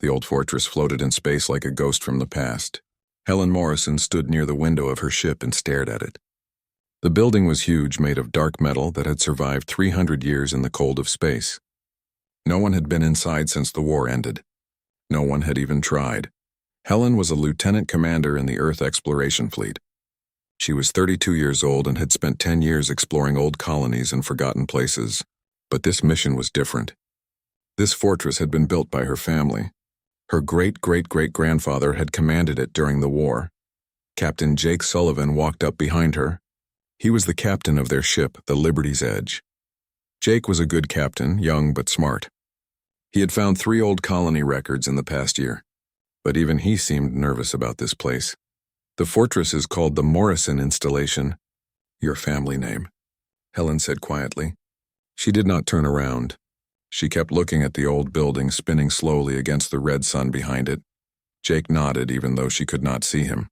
The old fortress floated in space like a ghost from the past. Helen Morrison stood near the window of her ship and stared at it. The building was huge, made of dark metal that had survived 300 years in the cold of space. No one had been inside since the war ended. No one had even tried. Helen was a lieutenant commander in the Earth Exploration Fleet. She was 32 years old and had spent 10 years exploring old colonies and forgotten places. But this mission was different. This fortress had been built by her family. Her great-great-great-grandfather had commanded it during the war. Captain Jake Sullivan walked up behind her. He was the captain of their ship, the Liberty's Edge. Jake was a good captain, young but smart. He had found 3 old colony records in the past year, but even he seemed nervous about this place. The fortress is called the Morrison Installation. Your family name, Helen said quietly. She did not turn around. She kept looking at the old building spinning slowly against the red sun behind it. Jake nodded even though she could not see him.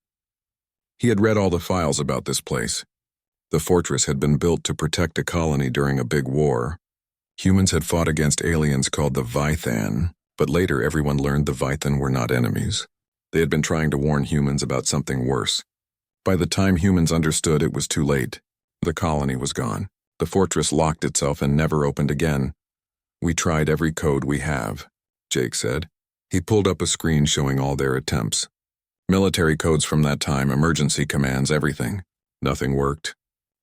He had read all the files about this place. The fortress had been built to protect a colony during a big war. Humans had fought against aliens called the Vythan, but later everyone learned the Vythan were not enemies. They had been trying to warn humans about something worse. By the time humans understood, it was too late. The colony was gone. The fortress locked itself and never opened again. We tried every code we have, Jake said. He pulled up a screen showing all their attempts. Military codes from that time, emergency commands, everything. Nothing worked.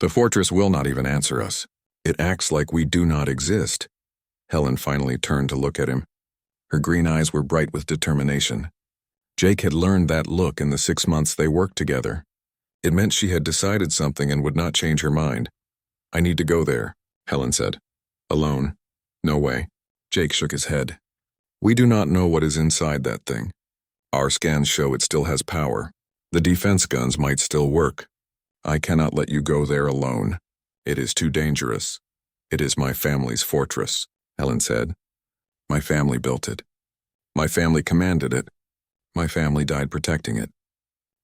The fortress will not even answer us. It acts like we do not exist. Helen finally turned to look at him. Her green eyes were bright with determination. Jake had learned that look in the 6 months they worked together. It meant she had decided something and would not change her mind. I need to go there, Helen said. Alone? No way. Jake shook his head. We do not know what is inside that thing. Our scans show it still has power. The defense guns might still work. I cannot let you go there alone. It is too dangerous. It is my family's fortress, Helen said. My family built it. My family commanded it. My family died protecting it.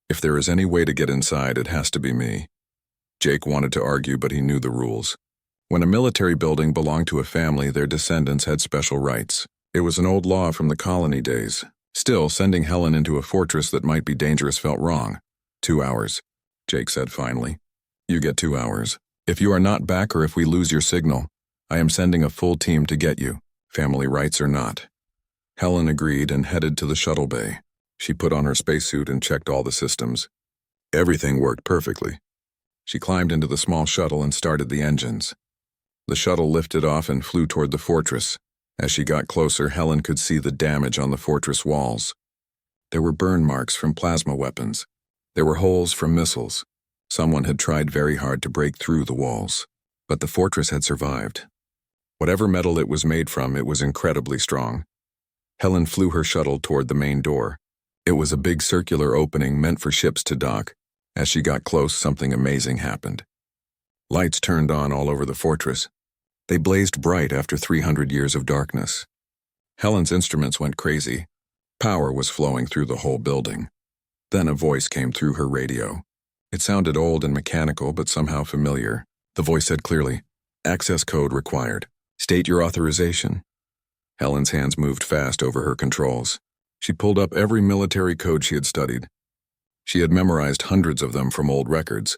If there is any way to get inside, it has to be me. Jake wanted to argue, but he knew the rules. When a military building belonged to a family, their descendants had special rights. It was an old law from the colony days. Still, sending Helen into a fortress that might be dangerous felt wrong. 2 hours, Jake said finally. You get 2 hours. If you are not back or if we lose your signal, I am sending a full team to get you, family rights or not. Helen agreed and headed to the shuttle bay. She put on her spacesuit and checked all the systems. Everything worked perfectly. She climbed into the small shuttle and started the engines. The shuttle lifted off and flew toward the fortress. As she got closer, Helen could see the damage on the fortress walls. There were burn marks from plasma weapons. There were holes from missiles. Someone had tried very hard to break through the walls. But the fortress had survived. Whatever metal it was made from, it was incredibly strong. Helen flew her shuttle toward the main door. It was a big circular opening meant for ships to dock. As she got close, something amazing happened. Lights turned on all over the fortress. They blazed bright after 300 years of darkness. Helen's instruments went crazy. Power was flowing through the whole building. Then a voice came through her radio. It sounded old and mechanical, but somehow familiar. The voice said clearly, "Access code required. State your authorization." Helen's hands moved fast over her controls. She pulled up every military code she had studied. She had memorized hundreds of them from old records.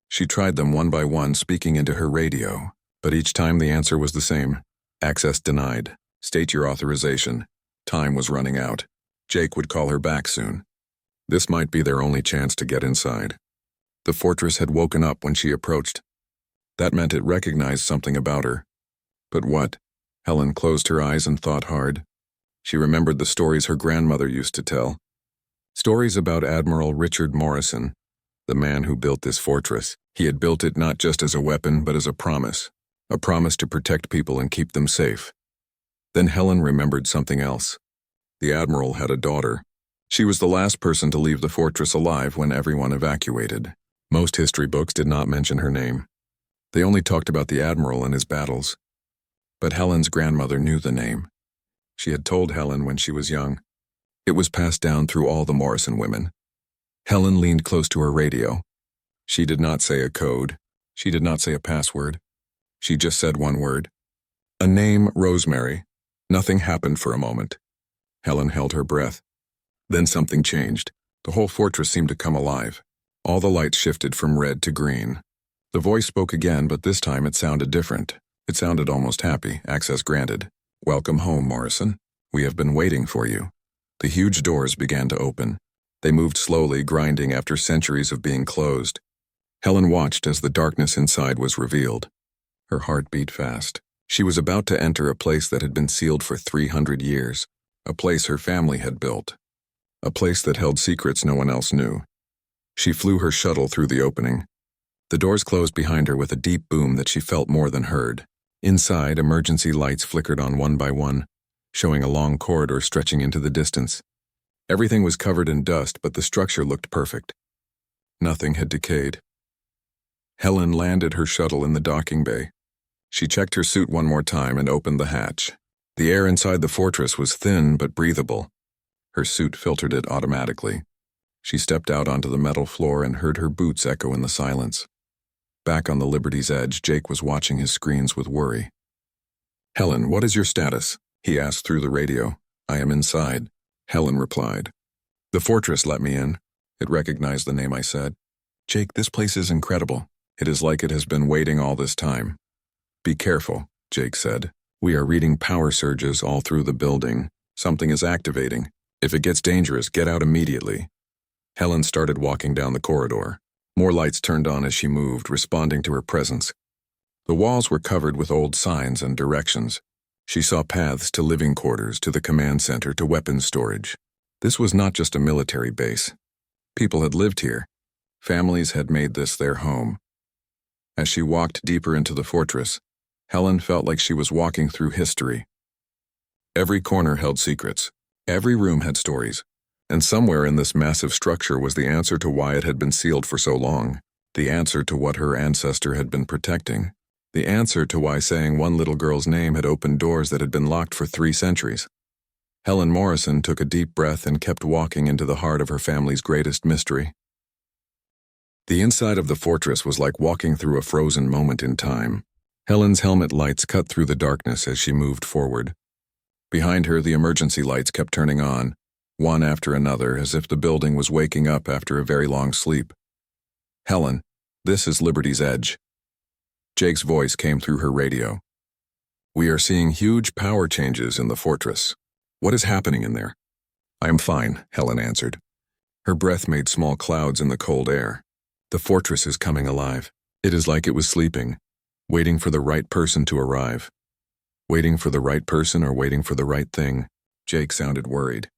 She tried them one by one, speaking into her radio, but each time the answer was the same. Access denied. State your authorization. Time was running out. Jake would call her back soon. This might be their only chance to get inside. The fortress had woken up when she approached. That meant it recognized something about her. But what? Helen closed her eyes and thought hard. She remembered the stories her grandmother used to tell. Stories about Admiral Richard Morrison, the man who built this fortress. He had built it not just as a weapon, but as a promise to protect people and keep them safe. Then Helen remembered something else. The Admiral had a daughter. She was the last person to leave the fortress alive when everyone evacuated. Most history books did not mention her name. They only talked about the Admiral and his battles. But Helen's grandmother knew the name. She had told Helen when she was young. It was passed down through all the Morrison women. Helen leaned close to her radio. She did not say a code. She did not say a password. She just said one word. A name, Rosemary. Nothing happened for a moment. Helen held her breath. Then something changed. The whole fortress seemed to come alive. All the lights shifted from red to green. The voice spoke again, but this time it sounded different. It sounded almost happy. Access granted. Welcome home, Morrison. We have been waiting for you. The huge doors began to open. They moved slowly, grinding after centuries of being closed. Helen watched as the darkness inside was revealed. Her heart beat fast. She was about to enter a place that had been sealed for 300 years, a place her family had built, a place that held secrets no one else knew. She flew her shuttle through the opening. The doors closed behind her with a deep boom that she felt more than heard. Inside, emergency lights flickered on one by one, showing a long corridor stretching into the distance. Everything was covered in dust, but the structure looked perfect. Nothing had decayed. Helen landed her shuttle in the docking bay. She checked her suit one more time and opened the hatch. The air inside the fortress was thin but breathable. Her suit filtered it automatically. She stepped out onto the metal floor and heard her boots echo in the silence. Back on the Liberty's edge, Jake was watching his screens with worry. "Helen, what is your status?" he asked through the radio. "I am inside," Helen replied. "The fortress let me in." It recognized the name I said. "Jake, this place is incredible. It is like it has been waiting all this time." "Be careful," Jake said. "We are reading power surges all through the building. Something is activating. If it gets dangerous, get out immediately." Helen started walking down the corridor. More lights turned on as she moved, responding to her presence. The walls were covered with old signs and directions. She saw paths to living quarters, to the command center, to weapons storage. This was not just a military base. People had lived here. Families had made this their home. As she walked deeper into the fortress, Helen felt like she was walking through history. Every corner held secrets. Every room had stories. And somewhere in this massive structure was the answer to why it had been sealed for so long. The answer to what her ancestor had been protecting. The answer to why saying one little girl's name had opened doors that had been locked for 3 centuries. Helen Morrison took a deep breath and kept walking into the heart of her family's greatest mystery. The inside of the fortress was like walking through a frozen moment in time. Helen's helmet lights cut through the darkness as she moved forward. Behind her, the emergency lights kept turning on, one after another, as if the building was waking up after a very long sleep. "Helen, this is Liberty's Edge." Jake's voice came through her radio. "We are seeing huge power changes in the fortress. What is happening in there?" "I am fine," Helen answered. Her breath made small clouds in the cold air. "The fortress is coming alive. It is like it was sleeping, waiting for the right person to arrive." Waiting for the right person or waiting for the right thing? Jake sounded worried.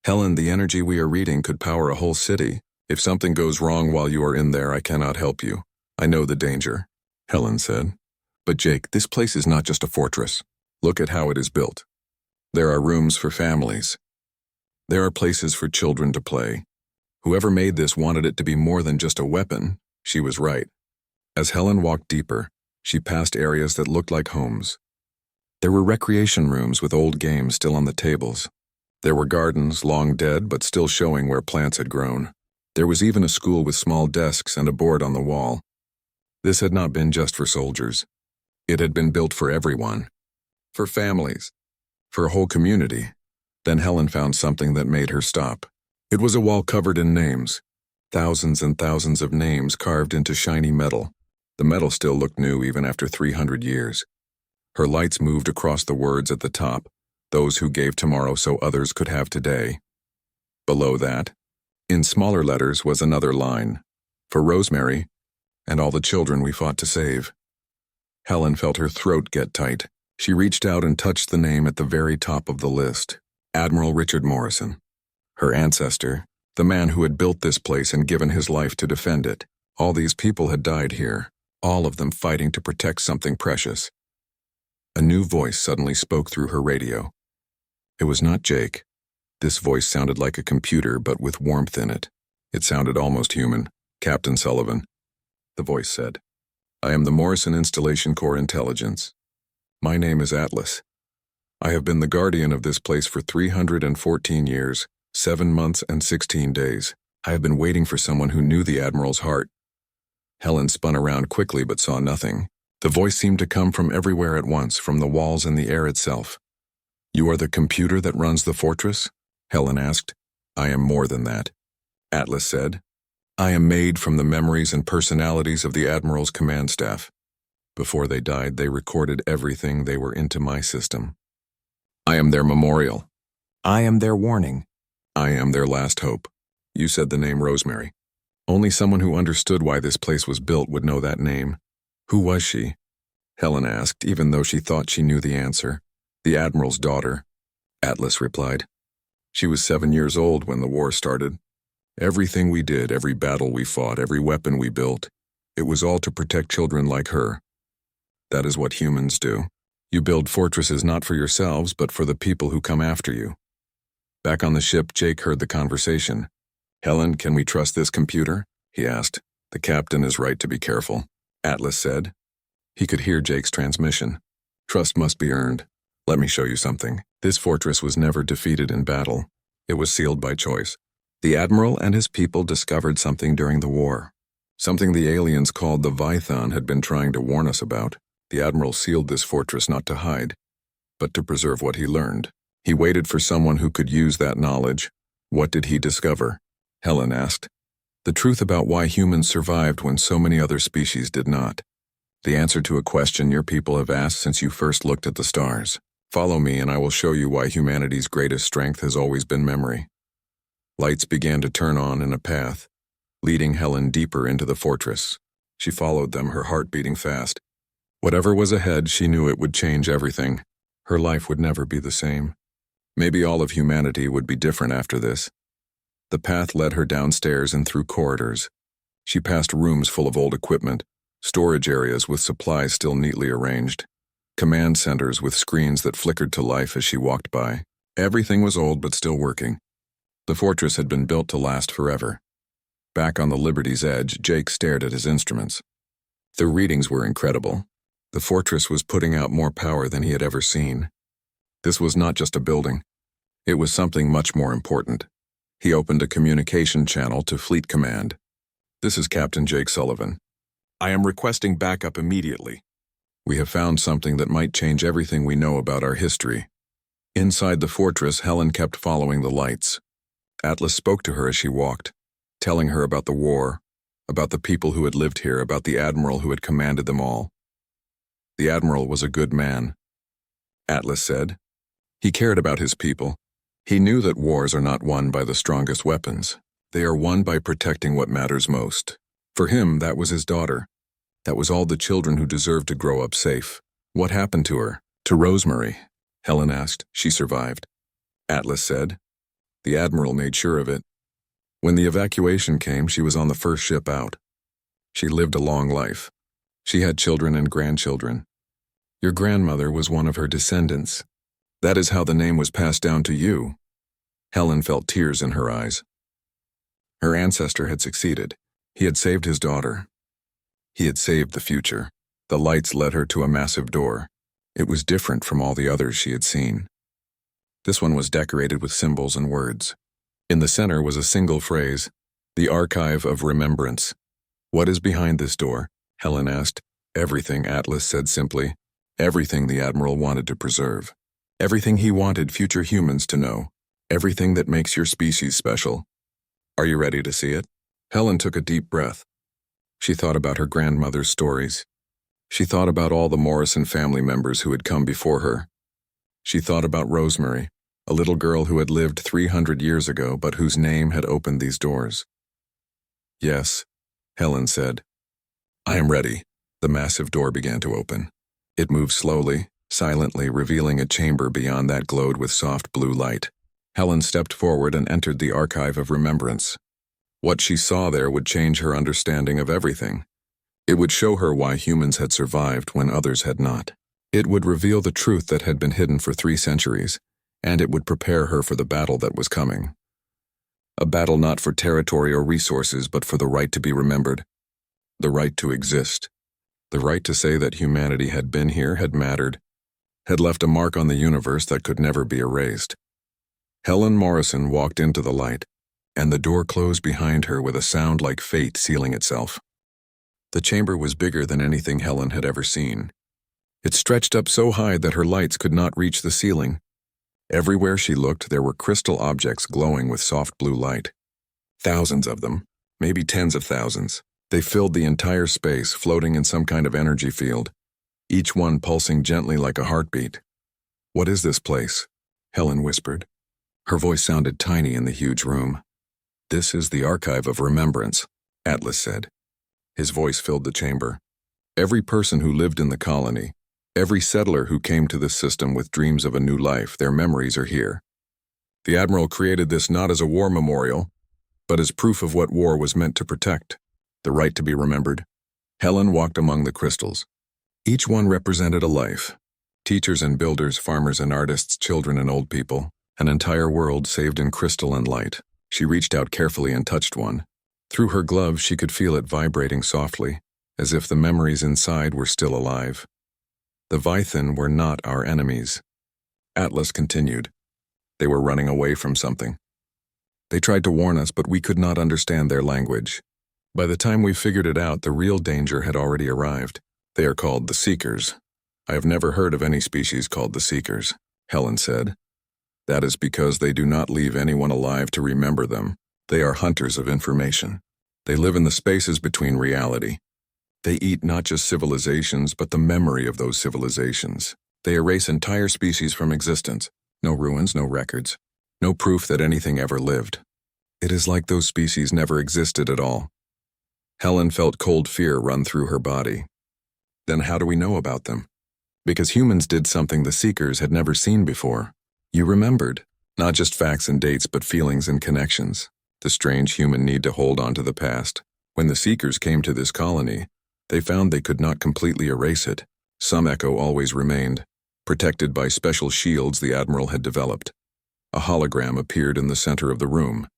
"Helen, the energy we are reading could power a whole city. If something goes wrong while you are in there, I cannot help you. I know the danger," Helen said. "But Jake, this place is not just a fortress. Look at how it is built. There are rooms for families. There are places for children to play. Whoever made this wanted it to be more than just a weapon." She was right. As Helen walked deeper, she passed areas that looked like homes. There were recreation rooms with old games still on the tables. There were gardens, long dead but still showing where plants had grown. There was even a school with small desks and a board on the wall. This had not been just for soldiers. It had been built for everyone. For families. For a whole community. Then Helen found something that made her stop. It was a wall covered in names. Thousands and thousands of names carved into shiny metal. The metal still looked new even after 300 years. Her lights moved across the words at the top, those who gave tomorrow so others could have today. Below that, in smaller letters, was another line. For Rosemary, and all the children we fought to save. Helen felt her throat get tight. She reached out and touched the name at the very top of the list. Admiral Richard Morrison. Her ancestor, the man who had built this place and given his life to defend it. All these people had died here, all of them fighting to protect something precious. A new voice suddenly spoke through her radio. It was not Jake. This voice sounded like a computer, but with warmth in it. It sounded almost human. "Captain Sullivan," the voice said. "I am the Morrison Installation Corps Intelligence. My name is Atlas. I have been the guardian of this place for 314 years, 7 months and 16 days. I have been waiting for someone who knew the Admiral's heart." Helen spun around quickly but saw nothing. The voice seemed to come from everywhere at once, from the walls and the air itself. You are the computer that runs the fortress? Helen asked. I am more than that, Atlas said. I am made from the memories and personalities of the Admiral's command staff. Before they died, they recorded everything they were into my system. I am their memorial. I am their warning. I am their last hope. You said the name Rosemary. Only someone who understood why this place was built would know that name. Who was she? Helen asked, even though she thought she knew the answer. The Admiral's daughter, Atlas replied. She was 7 years old when the war started. Everything we did, every battle we fought, every weapon we built, it was all to protect children like her. That is what humans do. You build fortresses not for yourselves, but for the people who come after you. Back on the ship, Jake heard the conversation. Helen, can we trust this computer? He asked. The captain is right to be careful, Atlas said. He could hear Jake's transmission. Trust must be earned. Let me show you something. This fortress was never defeated in battle. It was sealed by choice. The Admiral and his people discovered something during the war. Something the aliens called the Vython had been trying to warn us about. The Admiral sealed this fortress not to hide, but to preserve what he learned. He waited for someone who could use that knowledge. What did he discover? Helen asked. The truth about why humans survived when so many other species did not. The answer to a question your people have asked since you first looked at the stars. Follow me and I will show you why humanity's greatest strength has always been memory. Lights began to turn on in a path, leading Helen deeper into the fortress. She followed them, her heart beating fast. Whatever was ahead, she knew it would change everything. Her life would never be the same. Maybe all of humanity would be different after this. The path led her downstairs and through corridors. She passed rooms full of old equipment, storage areas with supplies still neatly arranged, command centers with screens that flickered to life as she walked by. Everything was old but still working. The fortress had been built to last forever. Back on the Liberty's edge, Jake stared at his instruments. The readings were incredible. The fortress was putting out more power than he had ever seen. This was not just a building. It was something much more important. He opened a communication channel to Fleet Command. This is Captain Jake Sullivan. I am requesting backup immediately. We have found something that might change everything we know about our history. Inside the fortress, Helen kept following the lights. Atlas spoke to her as she walked, telling her about the war, about the people who had lived here, about the Admiral who had commanded them all. The Admiral was a good man, Atlas said. He cared about his people. He knew that wars are not won by the strongest weapons. They are won by protecting what matters most. For him, that was his daughter. That was all the children who deserved to grow up safe. What happened to her? To Rosemary? Helen asked. She survived. Atlas said. The Admiral made sure of it. When the evacuation came, she was on the first ship out. She lived a long life. She had children and grandchildren. Your grandmother was one of her descendants. That is how the name was passed down to you. Helen felt tears in her eyes. Her ancestor had succeeded. He had saved his daughter. He had saved the future. The lights led her to a massive door. It was different from all the others she had seen. This one was decorated with symbols and words. In the center was a single phrase, the Archive of Remembrance. What is behind this door? Helen asked. Everything, Atlas said simply. Everything the Admiral wanted to preserve. Everything he wanted future humans to know. Everything that makes your species special. Are you ready to see it? Helen took a deep breath. She thought about her grandmother's stories. She thought about all the Morrison family members who had come before her. She thought about Rosemary, a little girl who had lived 300 years ago but whose name had opened these doors. Yes, Helen said. I am ready. The massive door began to open. It moved slowly, silently, revealing a chamber beyond that glowed with soft blue light. Helen stepped forward and entered the Archive of Remembrance. What she saw there would change her understanding of everything. It would show her why humans had survived when others had not. It would reveal the truth that had been hidden for 3 centuries, and it would prepare her for the battle that was coming. A battle not for territory or resources, but for the right to be remembered. The right to exist. The right to say that humanity had been here, had mattered, had left a mark on the universe that could never be erased. Helen Morrison walked into the light, and the door closed behind her with a sound like fate sealing itself. The chamber was bigger than anything Helen had ever seen. It stretched up so high that her lights could not reach the ceiling. Everywhere she looked, there were crystal objects glowing with soft blue light. Thousands of them, maybe tens of thousands. They filled the entire space, floating in some kind of energy field, each one pulsing gently like a heartbeat. "What is this place?" Helen whispered. Her voice sounded tiny in the huge room. "This is the Archive of Remembrance," Atlas said. His voice filled the chamber. "Every person who lived in the colony, every settler who came to this system with dreams of a new life, their memories are here. The Admiral created this not as a war memorial, but as proof of what war was meant to protect, the right to be remembered." Helen walked among the crystals. Each one represented a life. Teachers and builders, farmers and artists, children and old people, an entire world saved in crystal and light. She reached out carefully and touched one. Through her glove, she could feel it vibrating softly, as if the memories inside were still alive. "The Vythan were not our enemies," Atlas continued. "They were running away from something. They tried to warn us, but we could not understand their language. By the time we figured it out, the real danger had already arrived. They are called the Seekers." "I have never heard of any species called the Seekers," Helen said. "That is because they do not leave anyone alive to remember them. They are hunters of information. They live in the spaces between reality. They eat not just civilizations, but the memory of those civilizations. They erase entire species from existence. No ruins, no records, no proof that anything ever lived. It is like those species never existed at all." Helen felt cold fear run through her body. "Then how do we know about them?" "Because humans did something the Seekers had never seen before. You remembered, not just facts and dates, but feelings and connections. The strange human need to hold on to the past. When the Seekers came to this colony, they found they could not completely erase it. Some echo always remained, protected by special shields the Admiral had developed. A hologram appeared in the center of the room.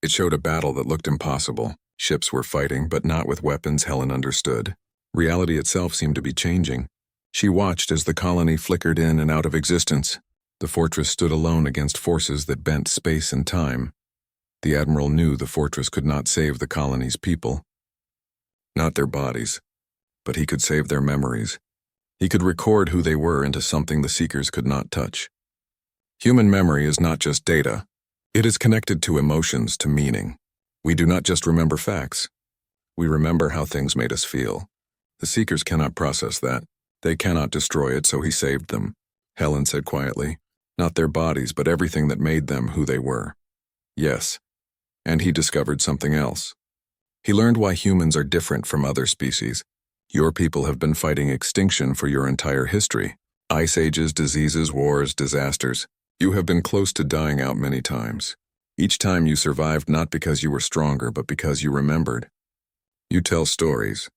It showed a battle that looked impossible. Ships were fighting, but not with weapons, Helen understood. Reality itself seemed to be changing. She watched as the colony flickered in and out of existence. The fortress stood alone against forces that bent space and time. The Admiral knew the fortress could not save the colony's people. Not their bodies, but he could save their memories. He could record who they were into something the Seekers could not touch. Human memory is not just data. It is connected to emotions, to meaning. We do not just remember facts. We remember how things made us feel. The Seekers cannot process that. They cannot destroy it, so he saved them," Helen said quietly. "Not their bodies, but everything that made them who they were." "Yes, and he discovered something else. He learned why humans are different from other species. Your people have been fighting extinction for your entire history. Ice ages, diseases, wars, disasters. You have been close to dying out many times. Each time you survived not because you were stronger, but because you remembered. You tell stories.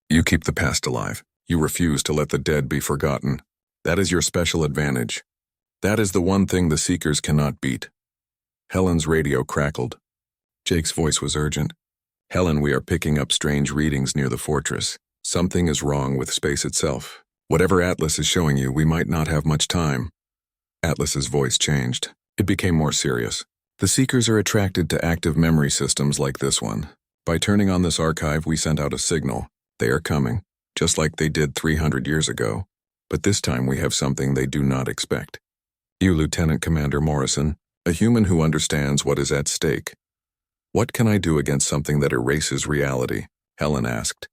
You keep the past alive. You refuse to let the dead be forgotten. That is your special advantage. That is the one thing the Seekers cannot beat." Helen's radio crackled. Jake's voice was urgent. "Helen, we are picking up strange readings near the fortress. Something is wrong with space itself. Whatever Atlas is showing you, we might not have much time." Atlas's voice changed. It became more serious. "The Seekers are attracted to active memory systems like this one. By turning on this archive, we sent out a signal. They are coming, just like they did 300 years ago. But this time we have something they do not expect. You, Lieutenant Commander Morrison, a human who understands what is at stake. What can I do against something that erases reality?" Helen asked.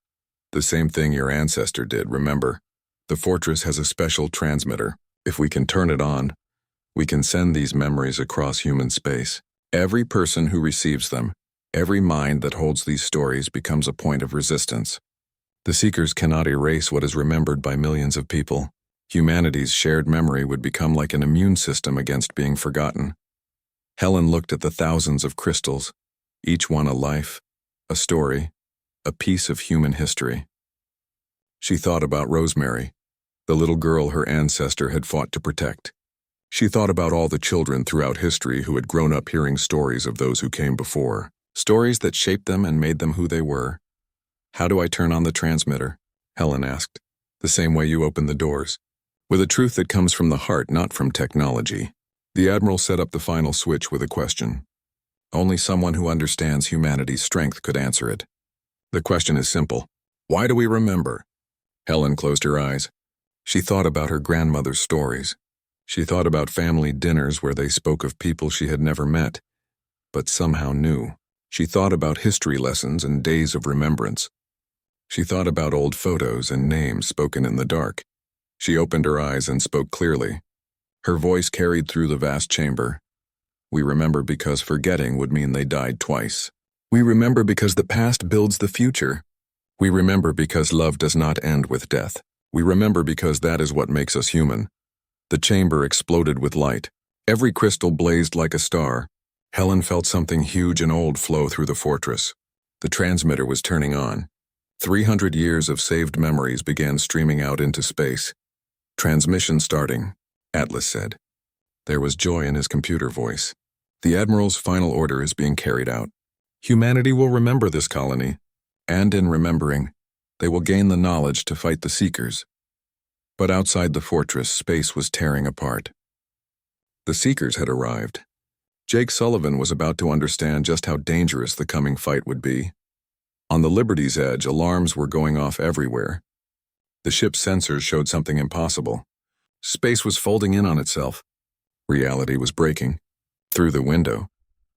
"The same thing your ancestor did, remember? The fortress has a special transmitter. If we can turn it on, we can send these memories across human space. Every person who receives them, every mind that holds these stories becomes a point of resistance. The Seekers cannot erase what is remembered by millions of people. Humanity's shared memory would become like an immune system against being forgotten." Helen looked at the thousands of crystals, each one a life, a story, a piece of human history. She thought about Rosemary, the little girl her ancestor had fought to protect. She thought about all the children throughout history who had grown up hearing stories of those who came before, stories that shaped them and made them who they were. "How do I turn on the transmitter?" Helen asked. "The same way you open the doors. With a truth that comes from the heart, not from technology." The Admiral set up the final switch with a question. Only someone who understands humanity's strength could answer it. The question is simple. Why do we remember? Helen closed her eyes. She thought about her grandmother's stories. She thought about family dinners where they spoke of people she had never met, but somehow knew. She thought about history lessons and days of remembrance. She thought about old photos and names spoken in the dark. She opened her eyes and spoke clearly. Her voice carried through the vast chamber. We remember because forgetting would mean they died twice. We remember because the past builds the future. We remember because love does not end with death. We remember because that is what makes us human. The chamber exploded with light. Every crystal blazed like a star. Helen felt something huge and old flow through the fortress. The transmitter was turning on. 300 years of saved memories began streaming out into space. Transmission starting, Atlas said. There was joy in his computer voice. The Admiral's final order is being carried out. Humanity will remember this colony, and in remembering, they will gain the knowledge to fight the Seekers. But outside the fortress, space was tearing apart. The Seekers had arrived. Jake Sullivan was about to understand just how dangerous the coming fight would be. On the Liberty's edge, alarms were going off everywhere. The ship's sensors showed something impossible. Space was folding in on itself. Reality was breaking. Through the window,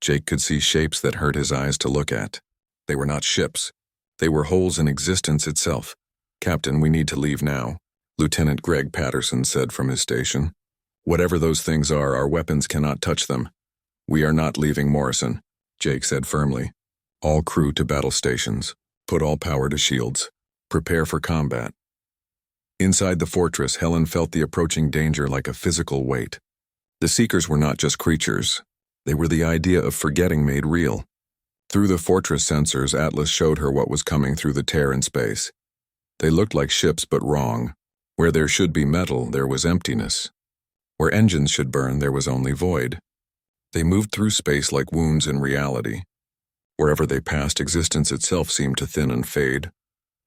Jake could see shapes that hurt his eyes to look at. They were not ships. They were holes in existence itself. "Captain, we need to leave now," Lieutenant Greg Patterson said from his station. "Whatever those things are, our weapons cannot touch them." "We are not leaving Morrison," Jake said firmly. "All crew to battle stations. Put all power to shields. Prepare for combat." Inside the fortress, Helen felt the approaching danger like a physical weight. The Seekers were not just creatures. They were the idea of forgetting made real. Through the fortress sensors, Atlas showed her what was coming through the tear in space. They looked like ships, but wrong. Where there should be metal, there was emptiness. Where engines should burn, there was only void. They moved through space like wounds in reality. Wherever they passed, existence itself seemed to thin and fade.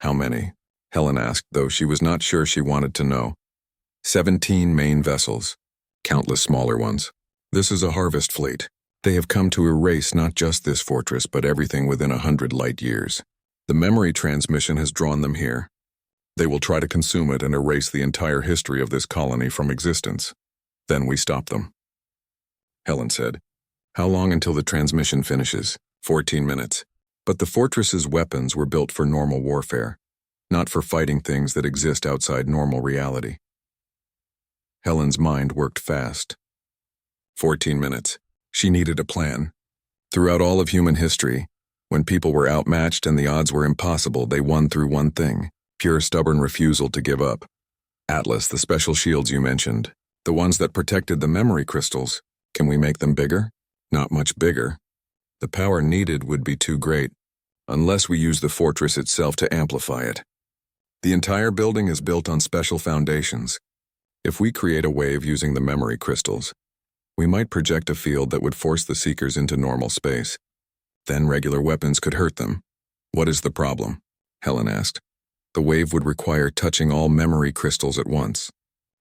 How many? Helen asked, though she was not sure she wanted to know. 17 main vessels. Countless smaller ones. This is a harvest fleet. They have come to erase not just this fortress, but everything within 100 light years. The memory transmission has drawn them here. They will try to consume it and erase the entire history of this colony from existence. Then we stop them. Helen said. How long until the transmission finishes? 14 minutes. But the fortress's weapons were built for normal warfare, not for fighting things that exist outside normal reality. Helen's mind worked fast. 14 minutes. She needed a plan. Throughout all of human history, when people were outmatched and the odds were impossible, they won through one thing: pure stubborn refusal to give up. Atlas, the special shields you mentioned, the ones that protected the memory crystals, can we make them bigger? Not much bigger. The power needed would be too great, unless we use the fortress itself to amplify it. The entire building is built on special foundations. If we create a wave using the memory crystals, we might project a field that would force the Seekers into normal space. Then regular weapons could hurt them. What is the problem? Helen asked. The wave would require touching all memory crystals at once.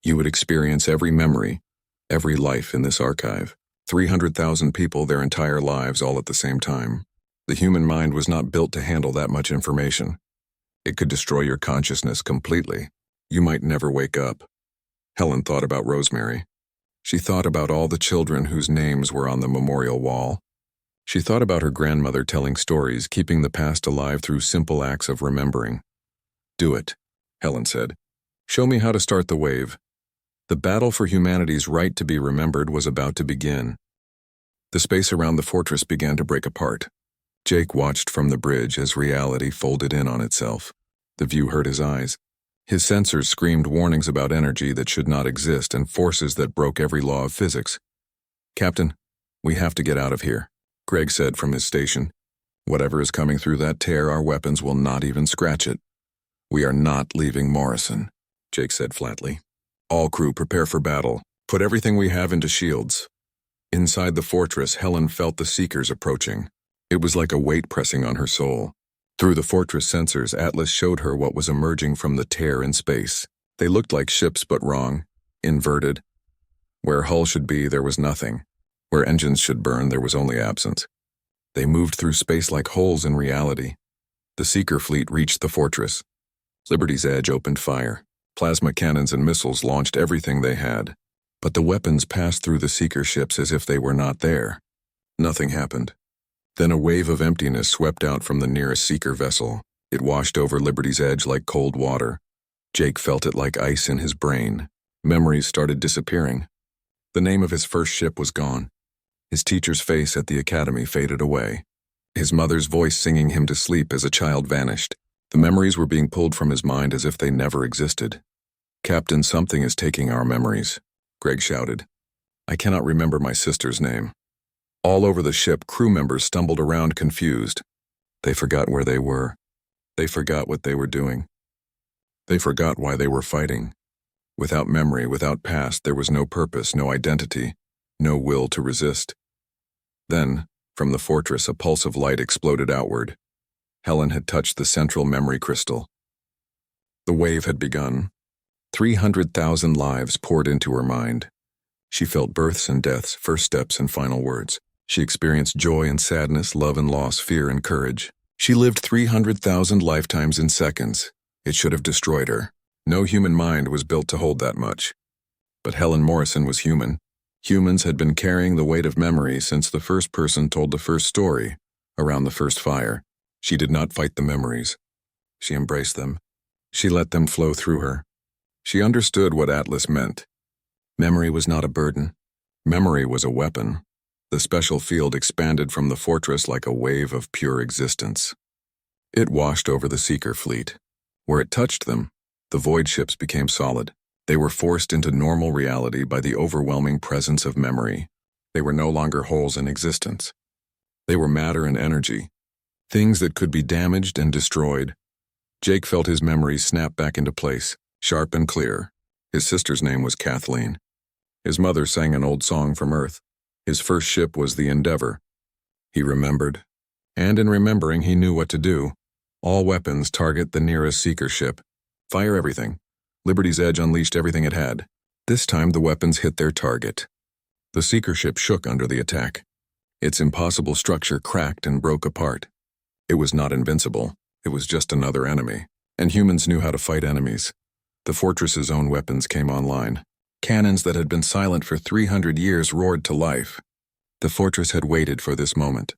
You would experience every memory, every life in this archive. 300,000 people their entire lives all at the same time. The human mind was not built to handle that much information. It could destroy your consciousness completely. You might never wake up. Helen thought about Rosemary. She thought about all the children whose names were on the memorial wall. She thought about her grandmother telling stories, keeping the past alive through simple acts of remembering. Do it, Helen said. Show me how to start the wave. The battle for humanity's right to be remembered was about to begin. The space around the fortress began to break apart. Jake watched from the bridge as reality folded in on itself. The view hurt his eyes. His sensors screamed warnings about energy that should not exist and forces that broke every law of physics. Captain, we have to get out of here, Greg said from his station. Whatever is coming through that tear, our weapons will not even scratch it. We are not leaving Morrison, Jake said flatly. All crew prepare for battle. Put everything we have into shields. Inside the fortress, Helen felt the Seekers approaching. It was like a weight pressing on her soul. Through the fortress sensors, Atlas showed her what was emerging from the tear in space. They looked like ships, but wrong, inverted. Where hull should be, there was nothing. Where engines should burn, there was only absence. They moved through space like holes in reality. The Seeker fleet reached the fortress. Liberty's Edge opened fire. Plasma cannons and missiles launched everything they had. But the weapons passed through the seeker ships as if they were not there. Nothing happened. Then a wave of emptiness swept out from the nearest seeker vessel. It washed over Liberty's Edge like cold water. Jake felt it like ice in his brain. Memories started disappearing. The name of his first ship was gone. His teacher's face at the academy faded away. His mother's voice singing him to sleep as a child vanished. The memories were being pulled from his mind as if they never existed. "Captain, something is taking our memories," Greg shouted. "I cannot remember my sister's name." All over the ship, crew members stumbled around confused. They forgot where they were. They forgot what they were doing. They forgot why they were fighting. Without memory, without past, there was no purpose, no identity, no will to resist. Then, from the fortress, a pulse of light exploded outward. Helen had touched the central memory crystal. The wave had begun. 300,000 lives poured into her mind. She felt births and deaths, first steps and final words. She experienced joy and sadness, love and loss, fear and courage. She lived 300,000 lifetimes in seconds. It should have destroyed her. No human mind was built to hold that much. But Helen Morrison was human. Humans had been carrying the weight of memory since the first person told the first story, around the first fire. She did not fight the memories. She embraced them. She let them flow through her. She understood what Atlas meant. Memory was not a burden. Memory was a weapon. The special field expanded from the fortress like a wave of pure existence. It washed over the Seeker fleet. Where it touched them, the void ships became solid. They were forced into normal reality by the overwhelming presence of memory. They were no longer holes in existence. They were matter and energy, things that could be damaged and destroyed. Jake felt his memories snap back into place, sharp and clear. His sister's name was Kathleen. His mother sang an old song from Earth. His first ship was the Endeavor. He remembered. And in remembering, he knew what to do. All weapons target the nearest seeker ship. Fire everything. Liberty's Edge unleashed everything it had. This time the weapons hit their target. The seeker ship shook under the attack. Its impossible structure cracked and broke apart. It was not invincible. It was just another enemy. And humans knew how to fight enemies. The fortress's own weapons came online. Cannons that had been silent for 300 years roared to life. The fortress had waited for this moment.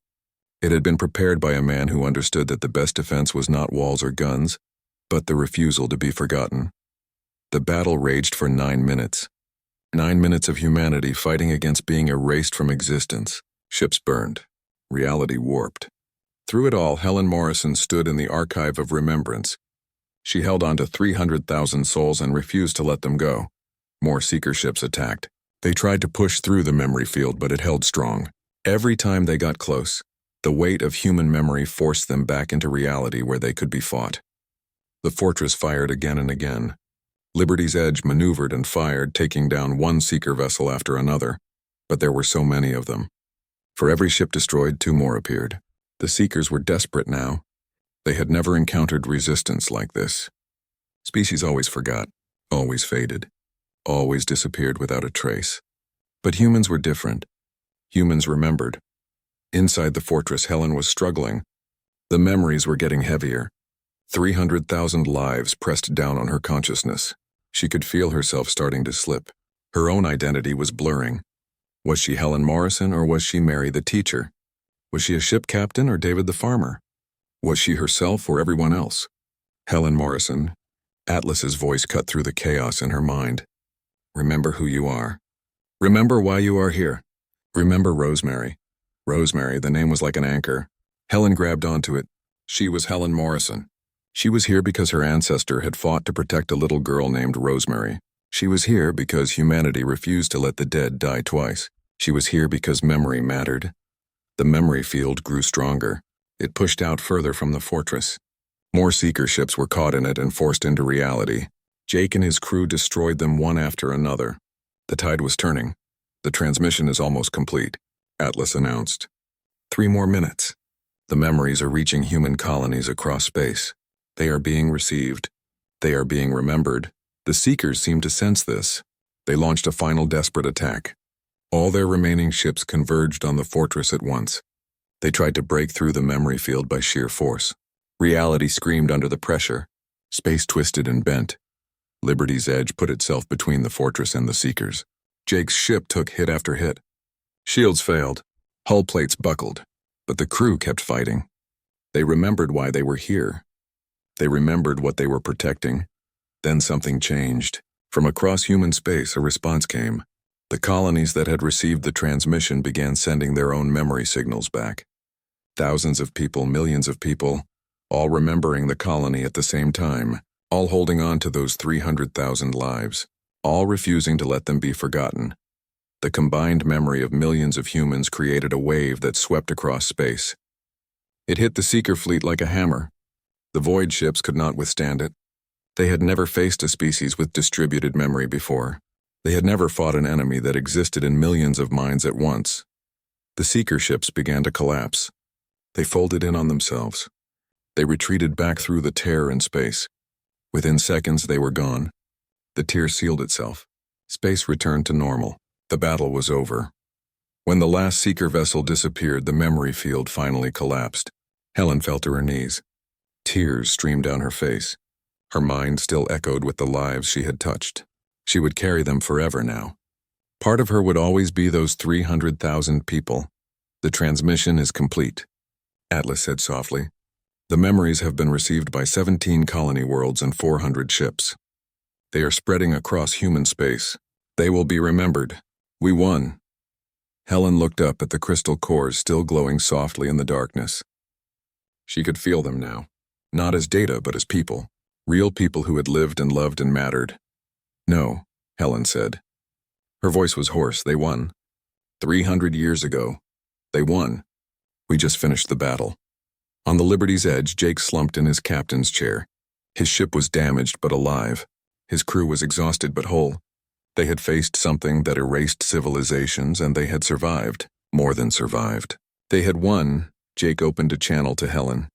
It had been prepared by a man who understood that the best defense was not walls or guns, but the refusal to be forgotten. The battle raged for 9 minutes. 9 minutes of humanity fighting against being erased from existence. Ships burned. Reality warped. Through it all, Helen Morrison stood in the archive of remembrance. She held on to 300,000 souls and refused to let them go. More seeker ships attacked. They tried to push through the memory field, but it held strong. Every time they got close, the weight of human memory forced them back into reality where they could be fought. The fortress fired again and again. Liberty's Edge maneuvered and fired, taking down one seeker vessel after another, but there were so many of them. For every ship destroyed, 2 more appeared. The seekers were desperate now. They had never encountered resistance like this. Species always forgot, always faded, always disappeared without a trace. But humans were different. Humans remembered. Inside the fortress, Helen was struggling. The memories were getting heavier. 300,000 lives pressed down on her consciousness. She could feel herself starting to slip. Her own identity was blurring. Was she Helen Morrison or was she Mary the teacher? Was she a ship captain or David the farmer? Was she herself or everyone else? Helen Morrison. Atlas's voice cut through the chaos in her mind. Remember who you are. Remember why you are here. Remember Rosemary. Rosemary, the name was like an anchor. Helen grabbed onto it. She was Helen Morrison. She was here because her ancestor had fought to protect a little girl named Rosemary. She was here because humanity refused to let the dead die twice. She was here because memory mattered. The memory field grew stronger. It pushed out further from the fortress. More seeker ships were caught in it and forced into reality. Jake and his crew destroyed them one after another. The tide was turning. The transmission is almost complete, Atlas announced. 3 more minutes. The memories are reaching human colonies across space. They are being received. They are being remembered. The Seekers seemed to sense this. They launched a final desperate attack. All their remaining ships converged on the fortress at once. They tried to break through the memory field by sheer force. Reality screamed under the pressure. Space twisted and bent. Liberty's Edge put itself between the fortress and the Seekers. Jake's ship took hit after hit. Shields failed. Hull plates buckled. But the crew kept fighting. They remembered why they were here. They remembered what they were protecting. Then something changed. From across human space, a response came. The colonies that had received the transmission began sending their own memory signals back. Thousands of people, millions of people, all remembering the colony at the same time, all holding on to those 300,000 lives, all refusing to let them be forgotten. The combined memory of millions of humans created a wave that swept across space. It hit the Seeker fleet like a hammer. The void ships could not withstand it. They had never faced a species with distributed memory before. They had never fought an enemy that existed in millions of minds at once. The Seeker ships began to collapse. They folded in on themselves. They retreated back through the tear in space. Within seconds, they were gone. The tear sealed itself. Space returned to normal. The battle was over. When the last Seeker vessel disappeared, the memory field finally collapsed. Helen fell to her knees. Tears streamed down her face. Her mind still echoed with the lives she had touched. She would carry them forever now. Part of her would always be those 300,000 people. The transmission is complete, Atlas said softly. The memories have been received by 17 colony worlds and 400 ships. They are spreading across human space. They will be remembered. We won. Helen looked up at the crystal cores still glowing softly in the darkness. She could feel them now, not as data but as people, real people who had lived and loved and mattered. No, Helen said. Her voice was hoarse. They won. 300 years ago. They won. We just finished the battle. On the Liberty's edge, Jake slumped in his captain's chair. His ship was damaged but alive. His crew was exhausted but whole. They had faced something that erased civilizations, and they had survived, more than survived. They had won. Jake opened a channel to Helen.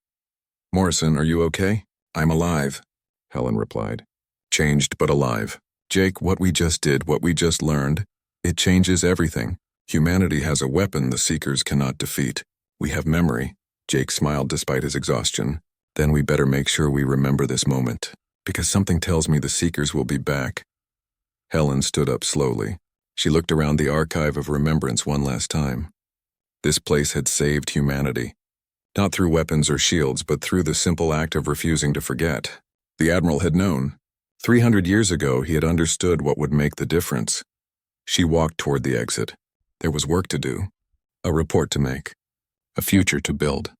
Morrison, are you okay? I'm alive, Helen replied. Changed but alive. Jake, what we just did, what we just learned, it changes everything. Humanity has a weapon the Seekers cannot defeat. We have memory. Jake smiled despite his exhaustion. Then we better make sure we remember this moment, because something tells me the Seekers will be back. Helen stood up slowly. She looked around the archive of remembrance one last time. This place had saved humanity. Not through weapons or shields, but through the simple act of refusing to forget. The Admiral had known. 300 years ago, he had understood what would make the difference. She walked toward the exit. There was work to do, a report to make, a future to build.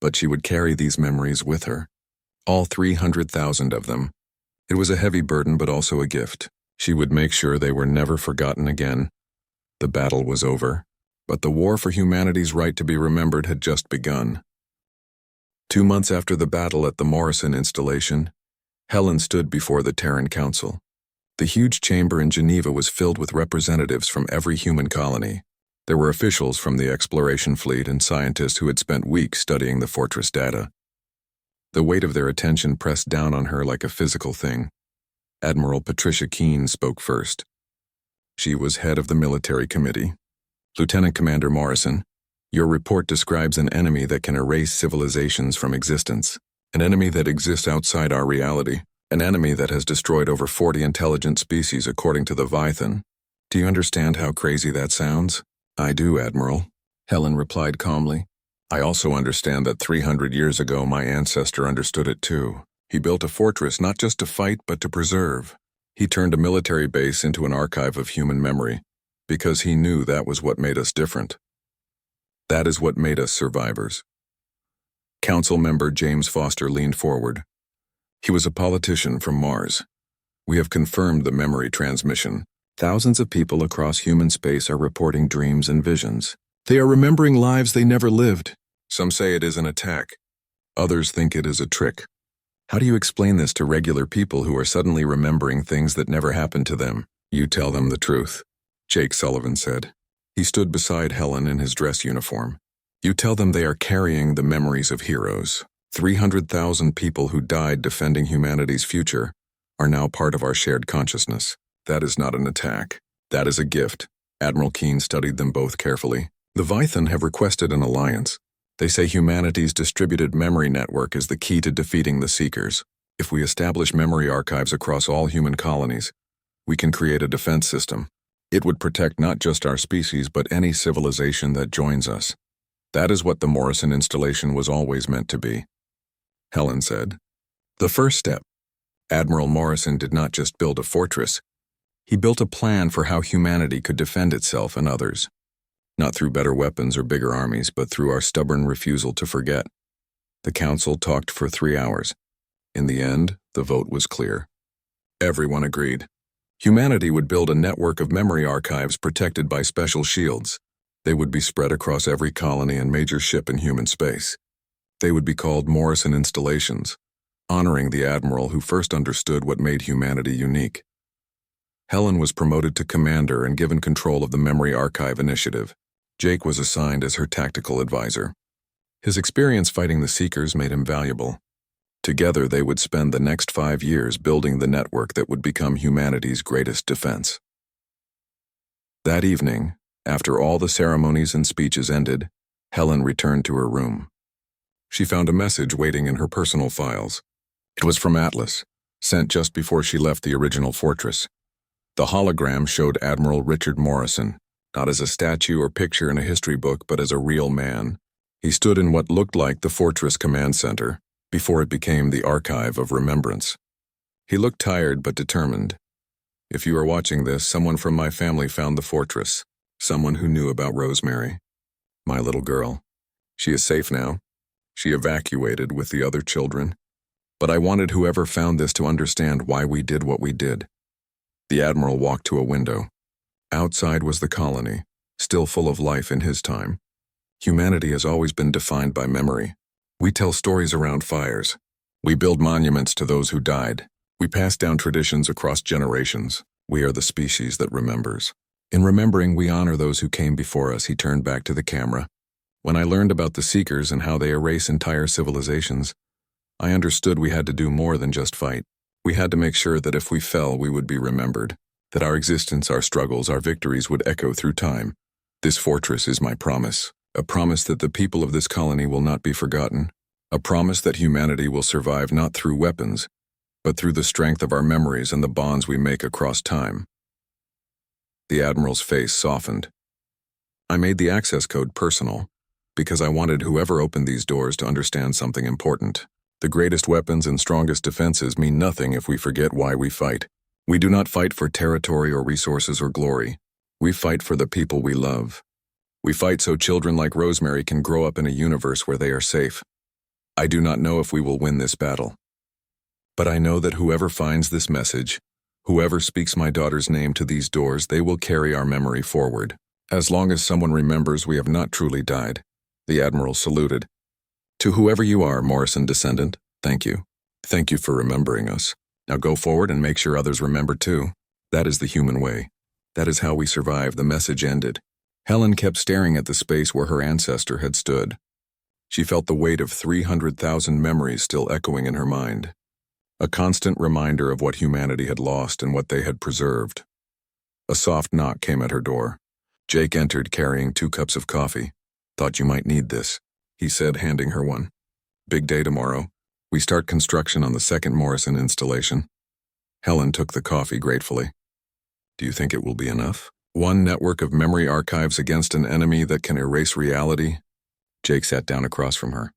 But she would carry these memories with her, all 300,000 of them. It was a heavy burden, but also a gift. She would make sure they were never forgotten again. The battle was over, but the war for humanity's right to be remembered had just begun. 2 months after the battle at the Morrison installation, Helen stood before the Terran Council. The huge chamber in Geneva was filled with representatives from every human colony. There were officials from the exploration fleet and scientists who had spent weeks studying the fortress data. The weight of their attention pressed down on her like a physical thing. Admiral Patricia Keene spoke first. She was head of the military committee. Lieutenant Commander Morrison, your report describes an enemy that can erase civilizations from existence. An enemy that exists outside our reality. An enemy that has destroyed over 40 intelligent species according to the Vythan. Do you understand how crazy that sounds? I do, Admiral, Helen replied calmly. I also understand that 300 years ago my ancestor understood it too. He built a fortress not just to fight but to preserve. He turned a military base into an archive of human memory, because he knew that was what made us different. That is what made us survivors. Council member James Foster leaned forward. He was a politician from Mars. We have confirmed the memory transmission. Thousands of people across human space are reporting dreams and visions. They are remembering lives they never lived. Some say it is an attack. Others think it is a trick. How do you explain this to regular people who are suddenly remembering things that never happened to them? You tell them the truth, Jake Sullivan said. He stood beside Helen in his dress uniform. You tell them they are carrying the memories of heroes. 300,000 people who died defending humanity's future are now part of our shared consciousness. That is not an attack. That is a gift. Admiral Keene studied them both carefully. The Vythan have requested an alliance. They say humanity's distributed memory network is the key to defeating the Seekers. If we establish memory archives across all human colonies, we can create a defense system. It would protect not just our species but any civilization that joins us. That is what the Morrison installation was always meant to be. Helen said. The first step. Admiral Morrison did not just build a fortress. He built a plan for how humanity could defend itself and others. Not through better weapons or bigger armies, but through our stubborn refusal to forget. The council talked for 3 hours. In the end, the vote was clear. Everyone agreed. Humanity would build a network of memory archives protected by special shields. They would be spread across every colony and major ship in human space. They would be called Morrison installations, honoring the admiral who first understood what made humanity unique. Helen was promoted to commander and given control of the Memory Archive Initiative. Jake was assigned as her tactical advisor. His experience fighting the Seekers made him valuable. Together they would spend the next 5 years building the network that would become humanity's greatest defense. That evening, after all the ceremonies and speeches ended, Helen returned to her room. She found a message waiting in her personal files. It was from Atlas, sent just before she left the original fortress. The hologram showed Admiral Richard Morrison, not as a statue or picture in a history book, but as a real man. He stood in what looked like the Fortress Command Center, before it became the Archive of Remembrance. He looked tired but determined. If you are watching this, someone from my family found the fortress. Someone who knew about Rosemary. My little girl. She is safe now. She evacuated with the other children. But I wanted whoever found this to understand why we did what we did. The Admiral walked to a window. Outside was the colony, still full of life in his time. Humanity has always been defined by memory. We tell stories around fires. We build monuments to those who died. We pass down traditions across generations. We are the species that remembers. In remembering, we honor those who came before us. He turned back to the camera. When I learned about the Seekers and how they erase entire civilizations, I understood we had to do more than just fight. We had to make sure that if we fell, we would be remembered, that our existence, our struggles, our victories would echo through time. This fortress is my promise, a promise that the people of this colony will not be forgotten, a promise that humanity will survive not through weapons, but through the strength of our memories and the bonds we make across time. The Admiral's face softened. I made the access code personal, because I wanted whoever opened these doors to understand something important. The greatest weapons and strongest defenses mean nothing if we forget why we fight. We do not fight for territory or resources or glory. We fight for the people we love. We fight so children like Rosemary can grow up in a universe where they are safe. I do not know if we will win this battle. But I know that whoever finds this message, whoever speaks my daughter's name to these doors, they will carry our memory forward. As long as someone remembers, we have not truly died. The Admiral saluted. To whoever you are, Morrison descendant, thank you. Thank you for remembering us. Now go forward and make sure others remember too. That is the human way. That is how we survive. The message ended. Helen kept staring at the space where her ancestor had stood. She felt the weight of 300,000 memories still echoing in her mind. A constant reminder of what humanity had lost and what they had preserved. A soft knock came at her door. Jake entered carrying 2 cups of coffee. Thought you might need this, he said, handing her one. Big day tomorrow. We start construction on the second Morrison installation. Helen took the coffee gratefully. Do you think it will be enough? One network of memory archives against an enemy that can erase reality? Jake sat down across from her.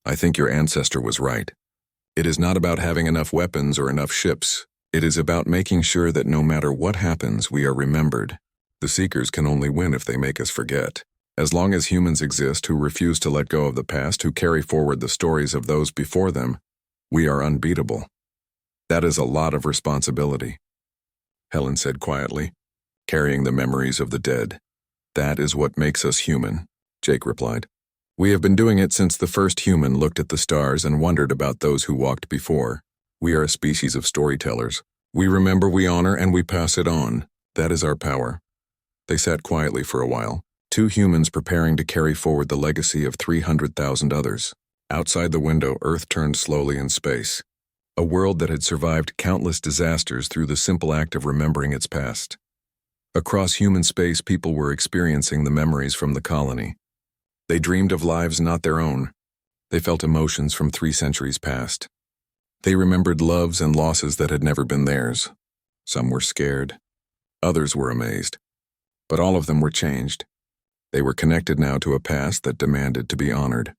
I think your ancestor was right. It is not about having enough weapons or enough ships. It is about making sure that no matter what happens, we are remembered. The Seekers can only win if they make us forget. As long as humans exist who refuse to let go of the past, who carry forward the stories of those before them, we are unbeatable. That is a lot of responsibility, Helen said quietly, carrying the memories of the dead. That is what makes us human, Jake replied. We have been doing it since the first human looked at the stars and wondered about those who walked before. We are a species of storytellers. We remember, we honor, and we pass it on. That is our power. They sat quietly for a while. 2 humans preparing to carry forward the legacy of 300,000 others. Outside the window, Earth turned slowly in space. A world that had survived countless disasters through the simple act of remembering its past. Across human space, people were experiencing the memories from the colony. They dreamed of lives not their own. They felt emotions from 3 centuries past. They remembered loves and losses that had never been theirs. Some were scared. Others were amazed. But all of them were changed. They were connected now to a past that demanded to be honored.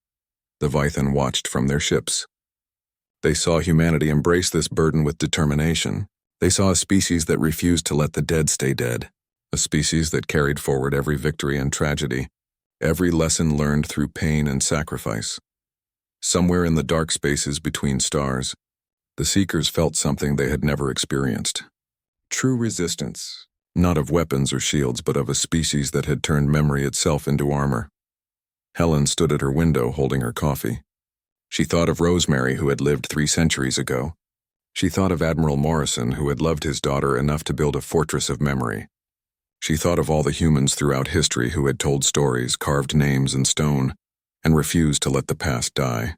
The Vythan watched from their ships. They saw humanity embrace this burden with determination. They saw a species that refused to let the dead stay dead, a species that carried forward every victory and tragedy, every lesson learned through pain and sacrifice. Somewhere in the dark spaces between stars, the Seekers felt something they had never experienced. True resistance, not of weapons or shields, but of a species that had turned memory itself into armor. Helen stood at her window holding her coffee. She thought of Rosemary, who had lived 3 centuries ago. She thought of Admiral Morrison, who had loved his daughter enough to build a fortress of memory. She thought of all the humans throughout history who had told stories, carved names in stone, and refused to let the past die.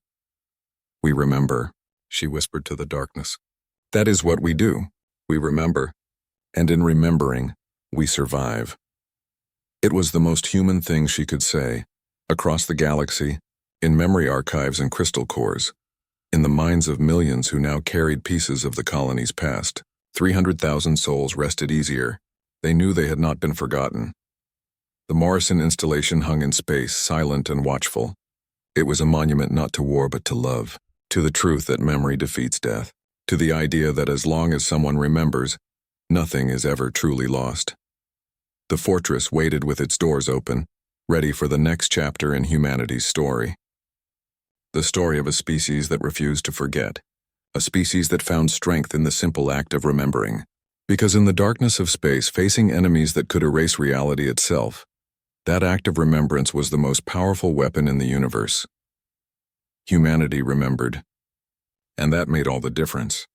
"We remember," she whispered to the darkness. "That is what we do. We remember. And in remembering, we survive." It was the most human thing she could say. Across the galaxy, in memory archives and crystal cores, in the minds of millions who now carried pieces of the colony's past, 300,000 souls rested easier. They knew they had not been forgotten. The Morrison installation hung in space, silent and watchful. It was a monument not to war but to love, to the truth that memory defeats death, to the idea that as long as someone remembers, nothing is ever truly lost. The fortress waited with its doors open, ready for the next chapter in humanity's story. The story of a species that refused to forget, a species that found strength in the simple act of remembering. Because in the darkness of space, facing enemies that could erase reality itself, that act of remembrance was the most powerful weapon in the universe. Humanity remembered, and that made all the difference.